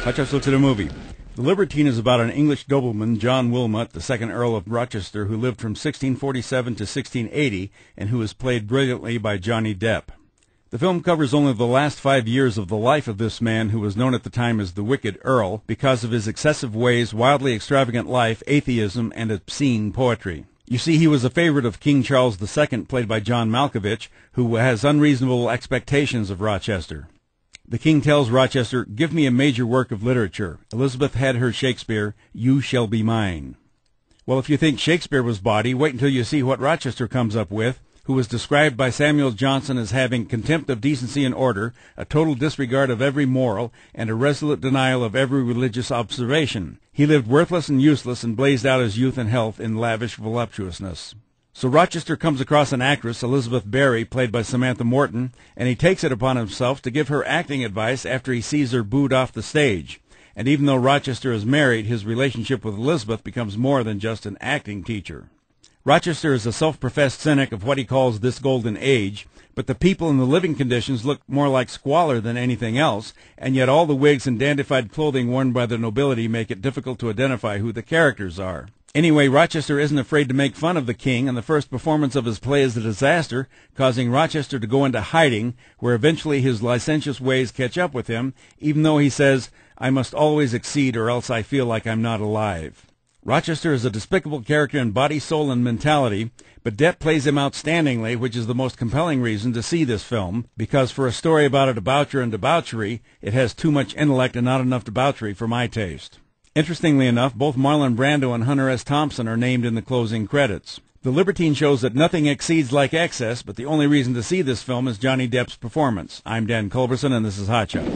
Let's look at the movie. The Libertine is about an English nobleman, John Wilmot, the second Earl of Rochester, who lived from 1647 to 1680 and who is played brilliantly by Johnny Depp. The film covers only the last 5 years of the life of this man who was known at the time as the Wicked Earl because of his excessive ways, wildly extravagant life, atheism, and obscene poetry. You see, he was a favorite of King Charles II, played by John Malkovich, who has unreasonable expectations of Rochester. The king tells Rochester, "Give me a major work of literature. Elizabeth had her Shakespeare, you shall be mine." Well, if you think Shakespeare was bawdy, wait until you see what Rochester comes up with, who was described by Samuel Johnson as having contempt of decency and order, a total disregard of every moral, and a resolute denial of every religious observation. He lived worthless and useless and blazed out his youth and health in lavish voluptuousness. So Rochester comes across an actress, Elizabeth Barry, played by Samantha Morton, and he takes it upon himself to give her acting advice after he sees her booed off the stage. And even though Rochester is married, his relationship with Elizabeth becomes more than just an acting teacher. Rochester is a self-professed cynic of what he calls this golden age, but the people in the living conditions look more like squalor than anything else, and yet all the wigs and dandified clothing worn by the nobility make it difficult to identify who the characters are. Anyway, Rochester isn't afraid to make fun of the king, and the first performance of his play is a disaster, causing Rochester to go into hiding, where eventually his licentious ways catch up with him, even though he says, "I must always exceed or else I feel like I'm not alive." Rochester is a despicable character in body, soul, and mentality, but Depp plays him outstandingly, which is the most compelling reason to see this film, because for a story about a debaucher and debauchery, it has too much intellect and not enough debauchery for my taste. Interestingly enough, both Marlon Brando and Hunter S. Thompson are named in the closing credits. The Libertine shows that nothing exceeds like excess, but the only reason to see this film is Johnny Depp's performance. I'm Dan Culberson, and this is Hot Shot.